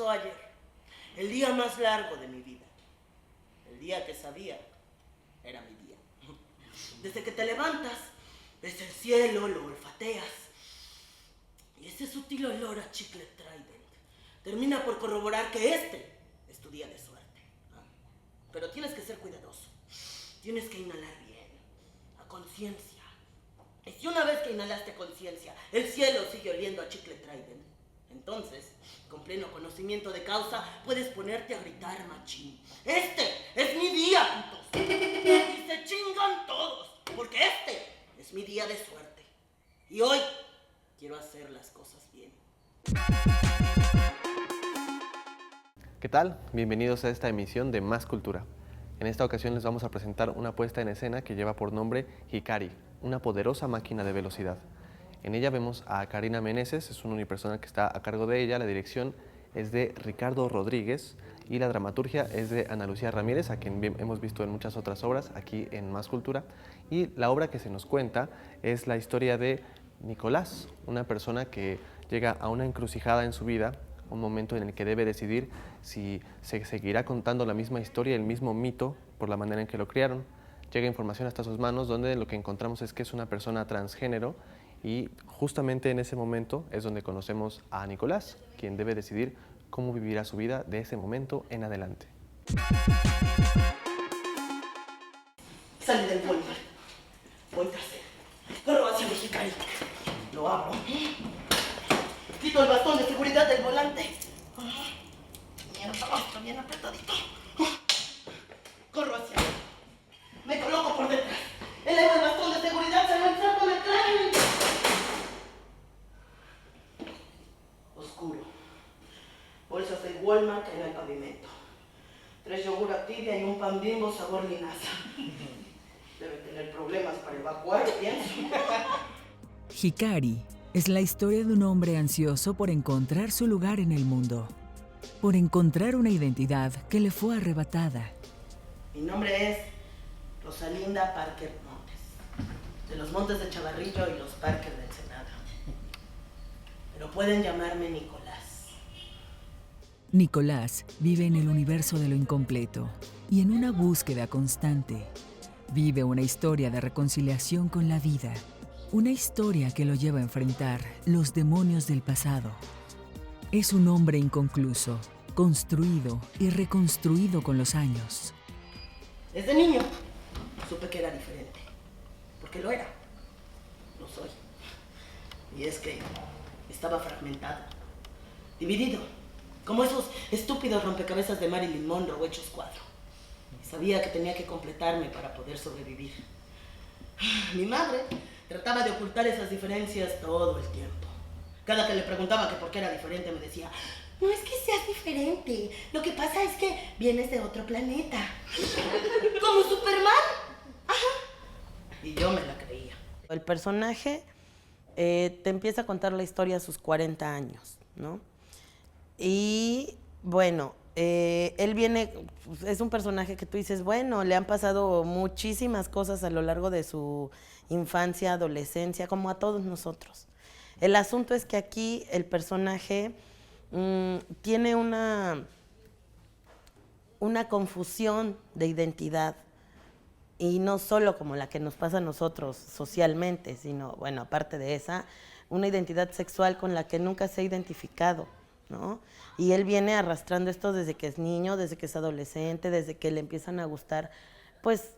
pasó ayer, el día más largo de mi vida. El día que sabía era mi día. Desde que te levantas, ves el cielo, lo olfateas. Y ese sutil olor a chicle Trident termina por corroborar que este es tu día de suerte. Pero tienes que ser cuidadoso. Tienes que inhalar bien, a conciencia. Y si una vez que inhalaste conciencia, el cielo sigue oliendo a chicle Trident, entonces, con pleno conocimiento de causa, puedes ponerte a gritar machín. ¡Este es mi día, putos! Y se chingan todos, porque este es mi día de suerte. Y hoy quiero hacer las cosas bien. ¿Qué tal? Bienvenidos a esta emisión de Más Cultura. En esta ocasión les vamos a presentar una puesta en escena que lleva por nombre Hikari, una poderosa máquina de velocidad. En ella vemos a Karina Meneses, es un unipersonal que está a cargo de ella, la dirección es de Ricardo Rodríguez y la dramaturgia es de Ana Lucía Ramírez, a quien hemos visto en muchas otras obras aquí en Más Cultura. Y la obra que se nos cuenta es la historia de Nicolás, una persona que llega a una encrucijada en su vida, un momento en el que debe decidir si se seguirá contando la misma historia, el mismo mito, por la manera en que lo criaron. Llega información hasta sus manos donde lo que encontramos es que es una persona transgénero y justamente en ese momento es donde conocemos a Nicolás, quien debe decidir cómo vivirá su vida de ese momento en adelante. Salí del Walmart. Voy trasero. Corro hacia el Hikari. Lo abro. Quito el bastón de seguridad del volante. Mierda, está bien apretadito. Corro hacia él. Me coloco por detrás. Elevo el bastón de seguridad, se lo inserto en el cráneo. Oscuro. Bolsas de Walmart en el pavimento. 3 yogur Activia y un pan Bimbo sabor linaza. Debe tener problemas para evacuar, pienso. Hikari es la historia de un hombre ansioso por encontrar su lugar en el mundo, por encontrar una identidad que le fue arrebatada. Mi nombre es Rosalinda Parker Montes, de los Montes de Chavarrillo y los Parker de Ensenada. Pero pueden llamarme Nicolás. Nicolás vive en el universo de lo incompleto y en una búsqueda constante. Vive una historia de reconciliación con la vida, una historia que lo lleva a enfrentar los demonios del pasado. Es un hombre inconcluso, construido y reconstruido con los años. Desde niño supe que era diferente, porque lo era, lo soy. Y es que estaba fragmentado, dividido, como esos estúpidos rompecabezas de Marilyn Monroe hechos cuadro. Y sabía que tenía que completarme para poder sobrevivir. Mi madre trataba de ocultar esas diferencias todo el tiempo. Cada que le preguntaba que por qué era diferente me decía: no es que seas diferente, lo que pasa es que vienes de otro planeta. ¿Como Superman? Ajá. Y yo me la creía. El personaje te empieza a contar la historia a sus 40 años, ¿no? Y bueno, él viene, es un personaje que tú dices, bueno, le han pasado muchísimas cosas a lo largo de su infancia, adolescencia, como a todos nosotros. El asunto es que aquí el personaje tiene una confusión de identidad, y no solo como la que nos pasa a nosotros socialmente, sino, bueno, aparte de esa, una identidad sexual con la que nunca se ha identificado, ¿no? Y él viene arrastrando esto desde que es niño, desde que es adolescente, desde que le empiezan a gustar, pues,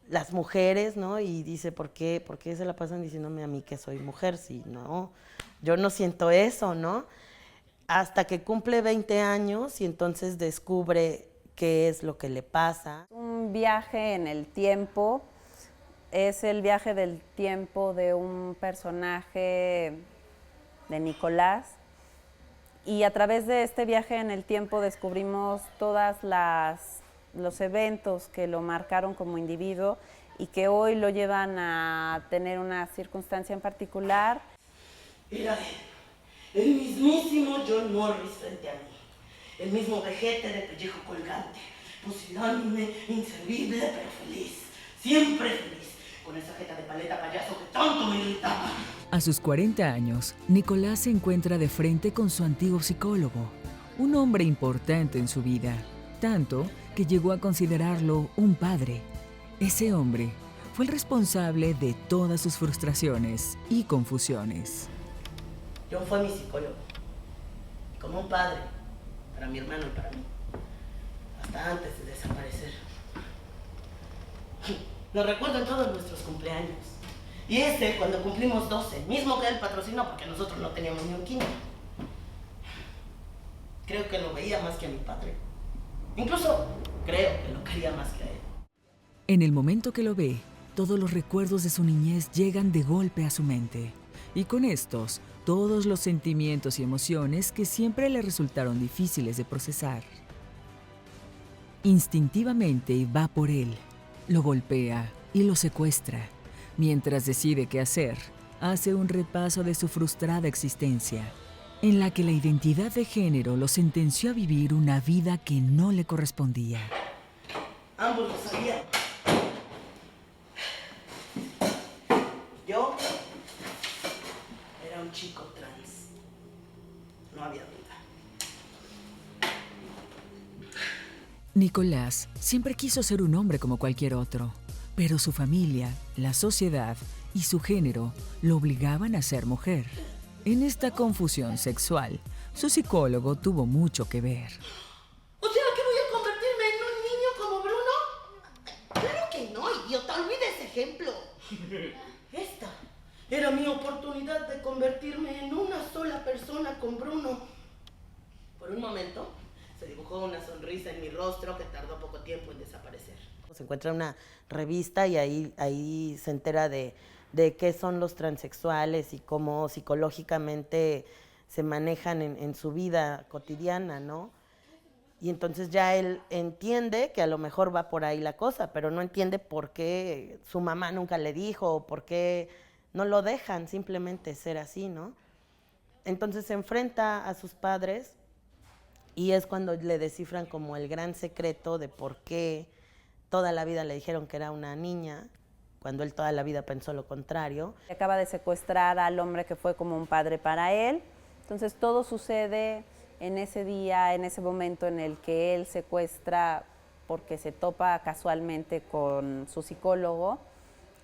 las mujeres, ¿no? Y dice, ¿por qué se la pasan diciéndome a mí que soy mujer? Si no, yo no siento eso, ¿no? Hasta que cumple 20 años y entonces descubre qué es lo que le pasa. Un viaje en el tiempo, es el viaje del tiempo de un personaje de Nicolás, y a través de este viaje en el tiempo descubrimos todos los eventos que lo marcaron como individuo y que hoy lo llevan a tener una circunstancia en particular. Era el mismísimo John Morris frente a mí, el mismo vejete de pellejo colgante, pusilánime, inservible pero feliz, siempre feliz. Con esa jeta de paleta payaso que tanto me irritaba. A sus 40 años, Nicolás se encuentra de frente con su antiguo psicólogo, un hombre importante en su vida, tanto que llegó a considerarlo un padre. Ese hombre fue el responsable de todas sus frustraciones y confusiones. John fue mi psicólogo, como un padre, para mi hermano y para mí, hasta antes de desaparecer. Lo recuerdo en todos nuestros cumpleaños. Y ese cuando cumplimos 12, mismo que él patrocinó porque nosotros no teníamos ni un quinto. Creo que lo veía más que a mi padre. Incluso creo que lo quería más que a él. En el momento que lo ve, todos los recuerdos de su niñez llegan de golpe a su mente. Y con estos, todos los sentimientos y emociones que siempre le resultaron difíciles de procesar. Instintivamente va por él, lo golpea y lo secuestra. Mientras decide qué hacer, hace un repaso de su frustrada existencia, en la que la identidad de género lo sentenció a vivir una vida que no le correspondía. Ambos lo sabían. Yo era un chico trans. No había duda. Nicolás siempre quiso ser un hombre como cualquier otro, pero su familia, la sociedad y su género lo obligaban a ser mujer. En esta confusión sexual, su psicólogo tuvo mucho que ver. ¿O sea que voy a convertirme en un niño como Bruno? Claro que no, idiota, olvida ese ejemplo. Esta era mi oportunidad de convertirme en una sola persona con Bruno. Por un momento, se dibujó una sonrisa en mi rostro que tardó poco tiempo en desaparecer. Se encuentra una revista y ahí se entera de qué son los transexuales y cómo psicológicamente se manejan en su vida cotidiana, ¿no? Y entonces ya él entiende que a lo mejor va por ahí la cosa, pero no entiende por qué su mamá nunca le dijo o por qué no lo dejan simplemente ser así, ¿no? Entonces se enfrenta a sus padres y es cuando le descifran como el gran secreto de por qué toda la vida le dijeron que era una niña, cuando él toda la vida pensó lo contrario. Acaba de secuestrar al hombre que fue como un padre para él. Entonces todo sucede en ese día, en ese momento en el que él secuestra porque se topa casualmente con su psicólogo,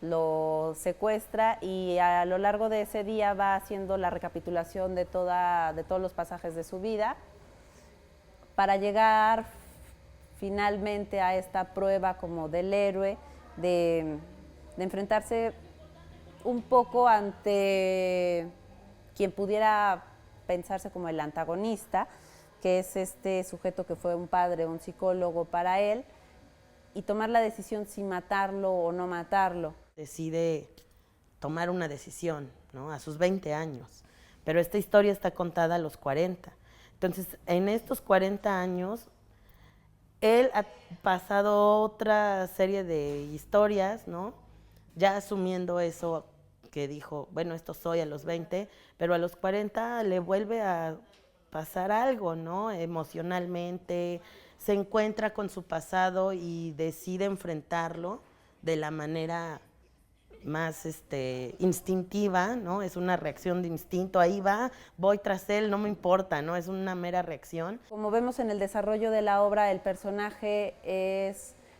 lo secuestra y a lo largo de ese día va haciendo la recapitulación de todos los pasajes de su vida para llegar finalmente a esta prueba como del héroe, de enfrentarse un poco ante quien pudiera pensarse como el antagonista, que es este sujeto que fue un padre, un psicólogo para él, y tomar la decisión si matarlo o no matarlo. Decide tomar una decisión, ¿no? A sus 20 años, pero esta historia está contada a los 40. Entonces, en estos 40 años, él ha pasado otra serie de historias, ¿no? Ya asumiendo eso que dijo, bueno, esto soy a los 20, pero a los 40 le vuelve a pasar algo, ¿no? Emocionalmente, se encuentra con su pasado y decide enfrentarlo de la manera más instintiva, ¿no? Es una reacción de instinto, ahí va, voy tras él, no me importa, ¿no? Es una mera reacción. Como vemos en el desarrollo de la obra, el personaje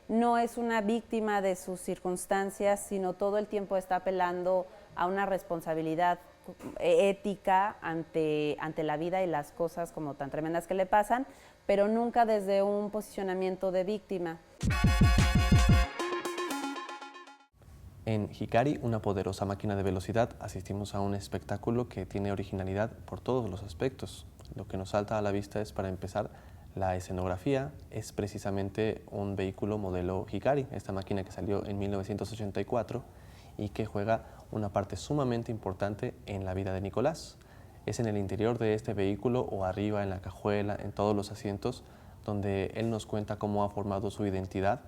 no es una víctima de sus circunstancias, sino todo el tiempo está apelando a una responsabilidad ética ante la vida y las cosas como tan tremendas que le pasan, pero nunca desde un posicionamiento de víctima. En Hikari, una poderosa máquina de velocidad, asistimos a un espectáculo que tiene originalidad por todos los aspectos. Lo que nos salta a la vista es, para empezar, la escenografía. Es precisamente un vehículo modelo Hikari, esta máquina que salió en 1984 y que juega una parte sumamente importante en la vida de Nicolás. Es en el interior de este vehículo o arriba en la cajuela, en todos los asientos, donde él nos cuenta cómo ha formado su identidad,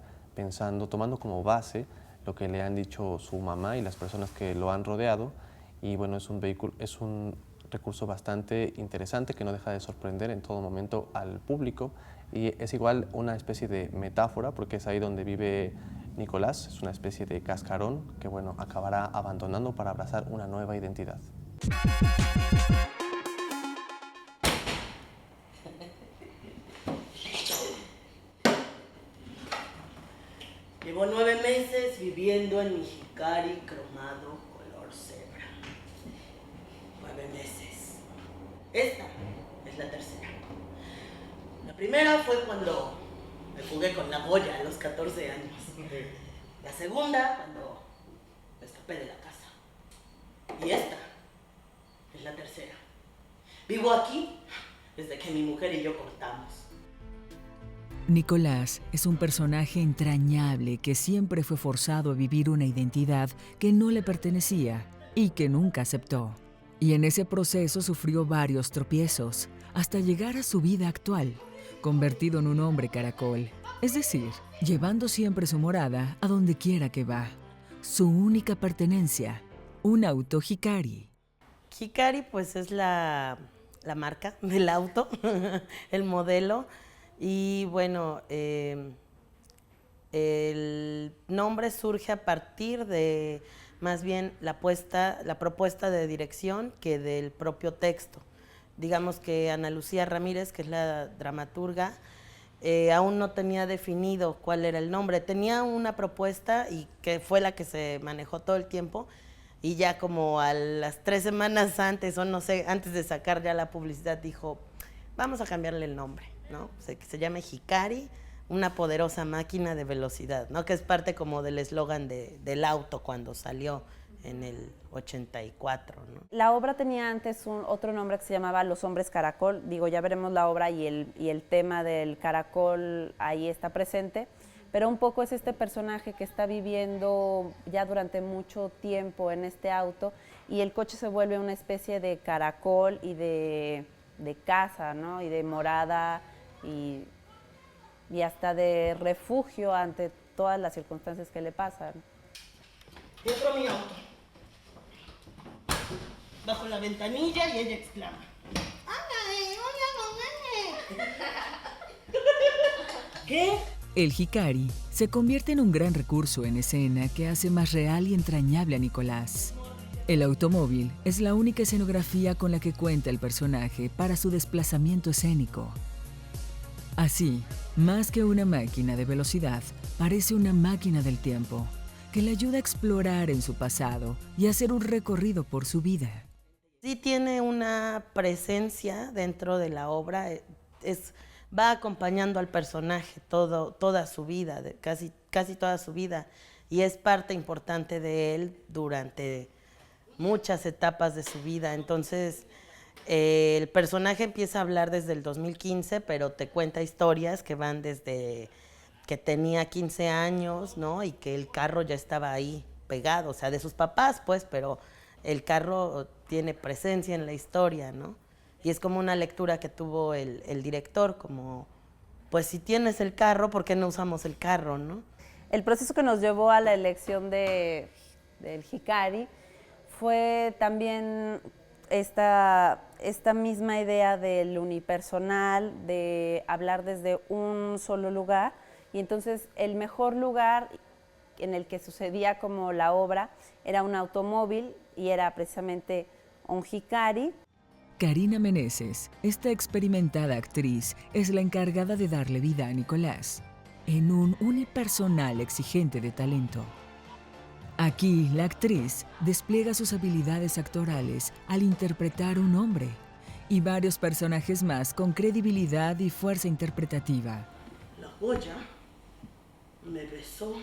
tomando como base lo que le han dicho su mamá y las personas que lo han rodeado. Y bueno, es un recurso bastante interesante que no deja de sorprender en todo momento al público, y es igual una especie de metáfora porque es ahí donde vive Nicolás es una especie de cascarón que, bueno, acabará abandonando para abrazar una nueva identidad. Llevo 9 meses viviendo en mi Hikari cromado color cebra. 9 meses. Esta es la tercera. La primera fue cuando me fugué con la Goya a los 14 años. La segunda, cuando me escapé de la casa. Y esta es la tercera. Vivo aquí desde que mi mujer y yo cortamos. Nicolás es un personaje entrañable que siempre fue forzado a vivir una identidad que no le pertenecía y que nunca aceptó. Y en ese proceso sufrió varios tropiezos hasta llegar a su vida actual, convertido en un hombre caracol, es decir, llevando siempre su morada a donde quiera que va. Su única pertenencia, un auto Hikari. Hikari pues es la marca del auto, el modelo. Y bueno, el nombre surge a partir de más bien la propuesta de dirección que del propio texto. Digamos que Ana Lucía Ramírez, que es la dramaturga, aún no tenía definido cuál era el nombre. Tenía una propuesta y que fue la que se manejó todo el tiempo, y ya como a las 3 semanas antes, o no sé, antes de sacar ya la publicidad, dijo, vamos a cambiarle el nombre, ¿no? Que se llame Hikari, una poderosa máquina de velocidad, ¿no? Que es parte como del eslogan del auto cuando salió en el 84, ¿no? La obra tenía antes otro nombre que se llamaba Los Hombres Caracol. Digo, ya veremos la obra y el tema del caracol ahí está presente, pero un poco es este personaje que está viviendo ya durante mucho tiempo en este auto y el coche se vuelve una especie de caracol y de casa, ¿no? Y de morada y hasta de refugio ante todas las circunstancias que le pasan. Entro a mi auto. Bajo la ventanilla y ella exclama. ¿Qué? El Hikari se convierte en un gran recurso en escena que hace más real y entrañable a Nicolás. El automóvil es la única escenografía con la que cuenta el personaje para su desplazamiento escénico. Así, más que una máquina de velocidad, parece una máquina del tiempo, que le ayuda a explorar en su pasado y a hacer un recorrido por su vida. Sí tiene una presencia dentro de la obra, va acompañando al personaje toda su vida, casi toda su vida, y es parte importante de él durante muchas etapas de su vida. Entonces, el personaje empieza a hablar desde el 2015, pero te cuenta historias que van desde que tenía 15 años, ¿no? Y que el carro ya estaba ahí pegado, o sea, de sus papás, pues, pero el carro tiene presencia en la historia, ¿no? Y es como una lectura que tuvo el director, como, pues, si tienes el carro, ¿por qué no usamos el carro, no? El proceso que nos llevó a la elección del Hikari fue también esta misma idea del unipersonal, de hablar desde un solo lugar, y entonces el mejor lugar en el que sucedía como la obra era un automóvil y era precisamente un Hikari. Karina Meneses, esta experimentada actriz, es la encargada de darle vida a Nicolás en un unipersonal exigente de talento. Aquí, la actriz despliega sus habilidades actorales al interpretar un hombre y varios personajes más con credibilidad y fuerza interpretativa. La Goya me besó.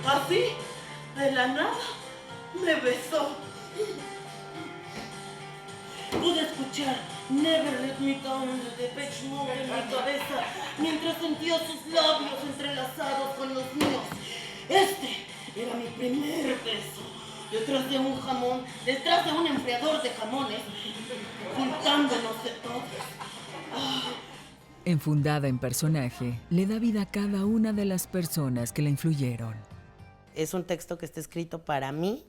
Así, de la nada, me besó. Pude escuchar Never Let Me Down de Depeche Mode en mi cabeza mientras sentía sus labios entrelazados con los míos. Este era mi primer beso. detrás de un jamón, detrás de un enfriador de jamones, ocultándonos de todo. Enfundada en personaje, le da vida a cada una de las personas que la influyeron. Es un texto que está escrito para mí,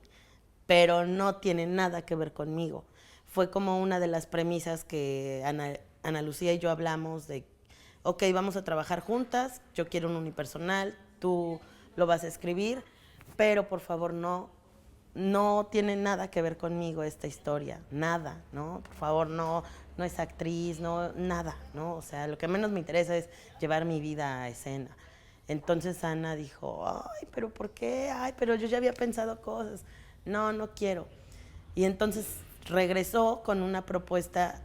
pero no tiene nada que ver conmigo. Fue como una de las premisas que Ana Lucía y yo hablamos de, ok, vamos a trabajar juntas, yo quiero un unipersonal, tú lo vas a escribir, pero por favor no tiene nada que ver conmigo esta historia, nada, ¿no? Por favor, no es actriz, no, nada, ¿no? O sea, lo que menos me interesa es llevar mi vida a escena. Entonces Ana dijo, ay, pero ¿por qué? Ay, pero yo ya había pensado cosas. No quiero. Y entonces regresó con una propuesta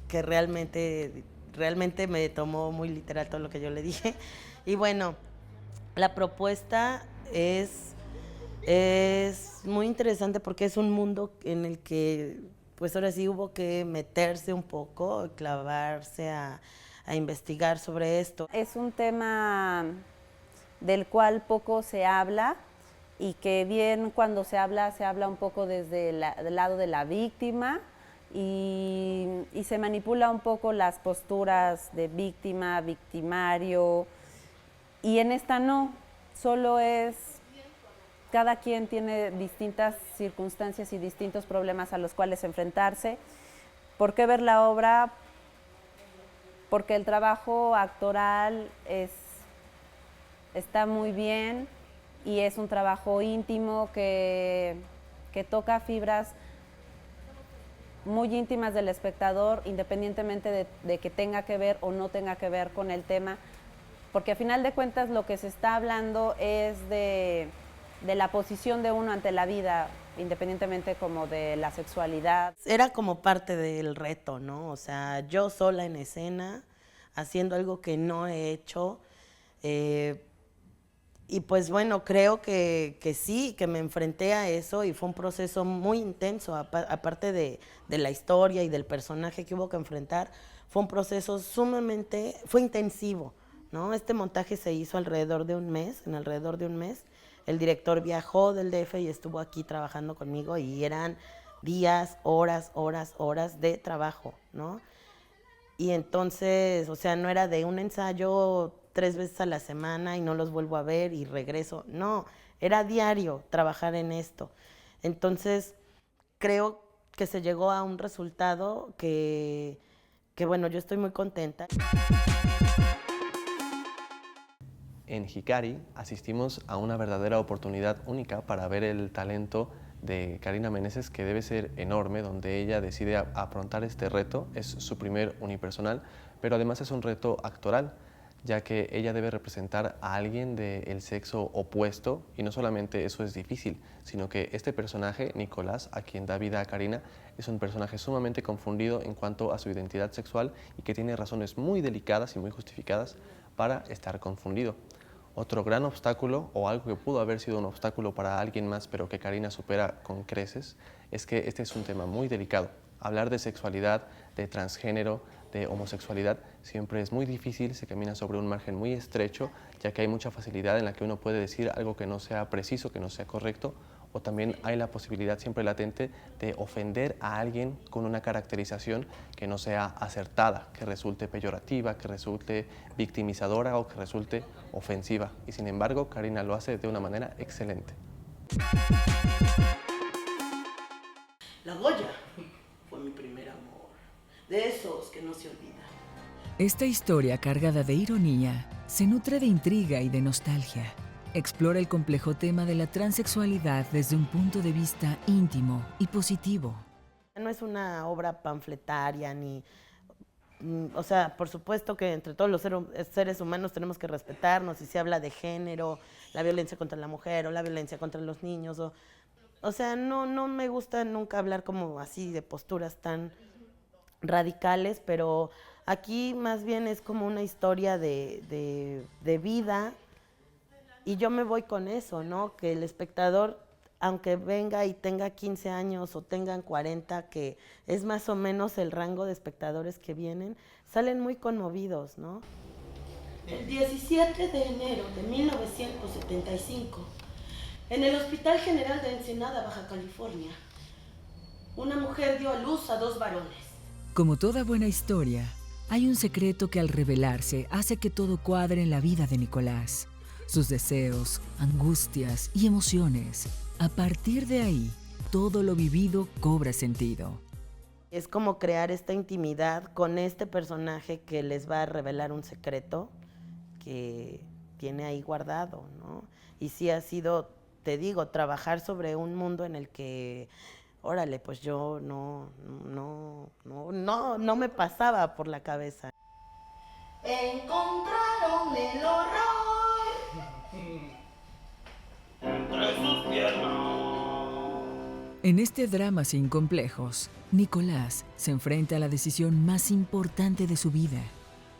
que realmente me tomó muy literal todo lo que yo le dije. Y bueno, la propuesta es muy interesante porque es un mundo en el que, pues ahora sí hubo que meterse un poco, clavarse a investigar sobre esto. Es un tema del cual poco se habla y que bien cuando se habla un poco desde el lado de la víctima y se manipula un poco las posturas de víctima, victimario, y en esta no, solo es, cada quien tiene distintas circunstancias y distintos problemas a los cuales enfrentarse. ¿Por qué ver la obra? Porque el trabajo actoral está muy bien y es un trabajo íntimo que toca fibras muy íntimas del espectador, independientemente de que tenga que ver o no tenga que ver con el tema, porque a final de cuentas lo que se está hablando es de la posición de uno ante la vida, independientemente como de la sexualidad. Era como parte del reto, ¿no? O sea, yo sola en escena, haciendo algo que no he hecho, y pues bueno, creo que sí, que me enfrenté a eso y fue un proceso muy intenso, aparte de la historia y del personaje que hubo que enfrentar, fue un proceso fue intensivo, ¿no? Este montaje se hizo en alrededor de un mes. El director viajó del DF y estuvo aquí trabajando conmigo y eran días, horas de trabajo, ¿no? Y entonces, o sea, no era de un ensayo 3 veces a la semana y no los vuelvo a ver y regreso. No, era diario trabajar en esto. Entonces, creo que se llegó a un resultado que bueno, yo estoy muy contenta. En Hikari asistimos a una verdadera oportunidad única para ver el talento de Karina Meneses, que debe ser enorme, donde ella decide afrontar este reto. Es su primer unipersonal, pero además es un reto actoral, ya que ella debe representar a alguien del sexo opuesto, y no solamente eso es difícil, sino que este personaje, Nicolás, a quien da vida a Karina, es un personaje sumamente confundido en cuanto a su identidad sexual y que tiene razones muy delicadas y muy justificadas para estar confundido. Otro gran obstáculo, o algo que pudo haber sido un obstáculo para alguien más, pero que Karina supera con creces, es que este es un tema muy delicado. Hablar de sexualidad, de transgénero, de homosexualidad, siempre es muy difícil, se camina sobre un margen muy estrecho, ya que hay mucha facilidad en la que uno puede decir algo que no sea preciso, que no sea correcto, o también hay la posibilidad siempre latente de ofender a alguien con una caracterización que no sea acertada, que resulte peyorativa, que resulte victimizadora o que resulte ofensiva. Y sin embargo, Karina lo hace de una manera excelente. La Goya fue mi primer amor, de esos que no se olvidan. Esta historia cargada de ironía se nutre de intriga y de nostalgia. Explora el complejo tema de la transexualidad desde un punto de vista íntimo y positivo. No es una obra panfletaria o sea, por supuesto que entre todos los seres humanos tenemos que respetarnos, y se habla de género, la violencia contra la mujer o la violencia contra los niños. O sea, no me gusta nunca hablar como así de posturas tan radicales, pero aquí más bien es como una historia de vida. Y yo me voy con eso, ¿no? Que el espectador, aunque venga y tenga 15 años o tengan 40, que es más o menos el rango de espectadores que vienen, salen muy conmovidos, ¿no? El 17 de enero de 1975 En el Hospital General de Ensenada, Baja California, una mujer dio a luz a 2 varones. Como toda buena historia, hay un secreto que al revelarse hace que todo cuadre en la vida de Nicolás. Sus deseos, angustias y emociones. A partir de ahí, todo lo vivido cobra sentido. Es como crear esta intimidad con este personaje que les va a revelar un secreto que tiene ahí guardado, ¿no? Y sí ha sido, te digo, trabajar sobre un mundo en el que, órale, pues yo no me pasaba por la cabeza. Encontraron el horror entre sus piernas. En este drama sin complejos, Nicolás se enfrenta a la decisión más importante de su vida.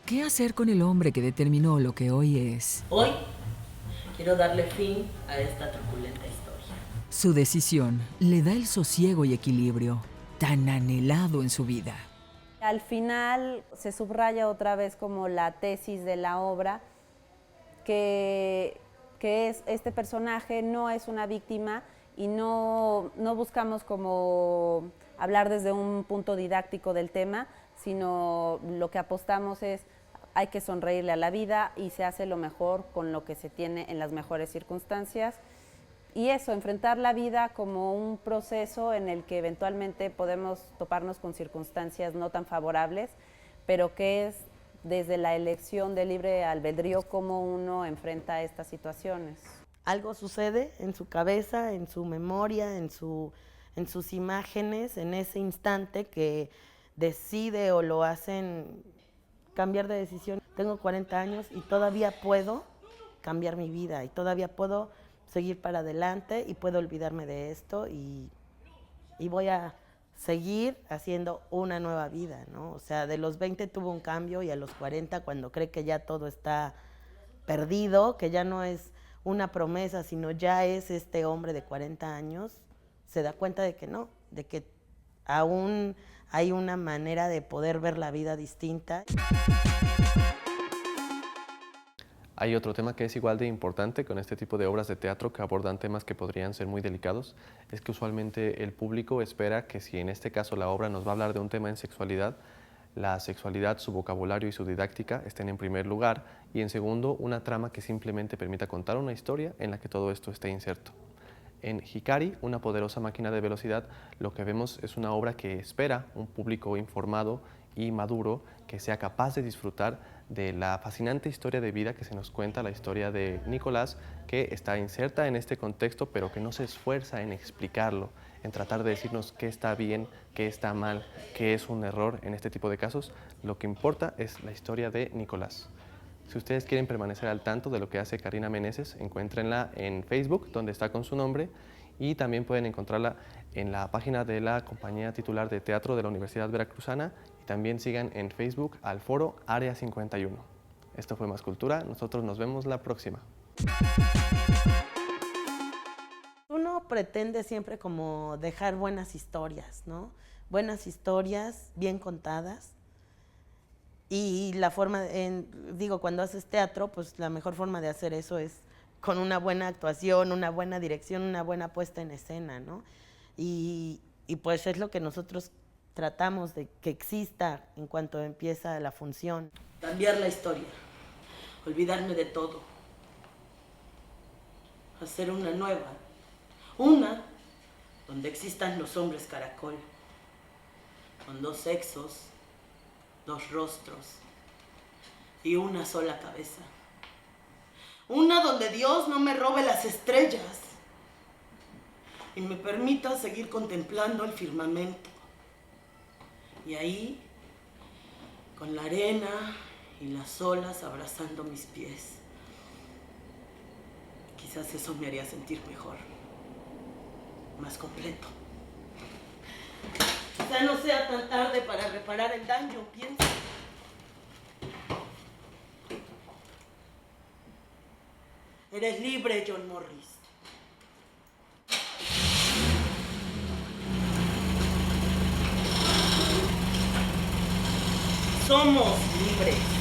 ¿Qué hacer con el hombre que determinó lo que hoy es? Hoy quiero darle fin a esta truculenta historia. Su decisión le da el sosiego y equilibrio tan anhelado en su vida. Al final se subraya otra vez como la tesis de la obra, que es este personaje no es una víctima y no buscamos como hablar desde un punto didáctico del tema, sino lo que apostamos es hay que sonreírle a la vida y se hace lo mejor con lo que se tiene en las mejores circunstancias. Y eso, enfrentar la vida como un proceso en el que eventualmente podemos toparnos con circunstancias no tan favorables, pero que es desde la elección de libre albedrío cómo uno enfrenta estas situaciones. Algo sucede en su cabeza, en su memoria, en sus imágenes, en ese instante que decide o lo hacen cambiar de decisión. Tengo 40 años y todavía puedo cambiar mi vida y todavía puedo seguir para adelante y puedo olvidarme de esto y voy a seguir haciendo una nueva vida, ¿no? O sea, de los 20 tuvo un cambio y a los 40, cuando cree que ya todo está perdido, que ya no es una promesa, sino ya es este hombre de 40 años, se da cuenta de que no, de que aún hay una manera de poder ver la vida distinta. Hay otro tema que es igual de importante con este tipo de obras de teatro que abordan temas que podrían ser muy delicados, es que usualmente el público espera que si en este caso la obra nos va a hablar de un tema en sexualidad, la sexualidad, su vocabulario y su didáctica estén en primer lugar y en segundo, una trama que simplemente permita contar una historia en la que todo esto esté inserto. En Hikari, una poderosa máquina de velocidad, lo que vemos es una obra que espera un público informado y maduro que sea capaz de disfrutar de la fascinante historia de vida que se nos cuenta, la historia de Nicolás, que está inserta en este contexto, pero que no se esfuerza en explicarlo, en tratar de decirnos qué está bien, qué está mal, qué es un error en este tipo de casos. Lo que importa es la historia de Nicolás. Si ustedes quieren permanecer al tanto de lo que hace Karina Meneses, encuéntrenla en Facebook, donde está con su nombre, y también pueden encontrarla en la página de la compañía titular de teatro de la Universidad Veracruzana, y también sigan en Facebook al foro Área 51. Esto fue Más Cultura, nosotros nos vemos la próxima. Uno pretende siempre como dejar buenas historias, ¿no? Buenas historias, bien contadas. Y la forma, cuando haces teatro, pues la mejor forma de hacer eso es con una buena actuación, una buena dirección, una buena puesta en escena, ¿no? Y pues es lo que nosotros tratamos de que exista en cuanto empieza la función. Cambiar la historia, olvidarme de todo, hacer una nueva, una donde existan los hombres caracol, con 2 sexos, 2 rostros y una sola cabeza. Una donde Dios no me robe las estrellas y me permita seguir contemplando el firmamento. Y ahí, con la arena y las olas abrazando mis pies, quizás eso me haría sentir mejor, más completo. Quizá no sea tan tarde para reparar el daño, piensa. Eres libre, John Morris. Somos libres.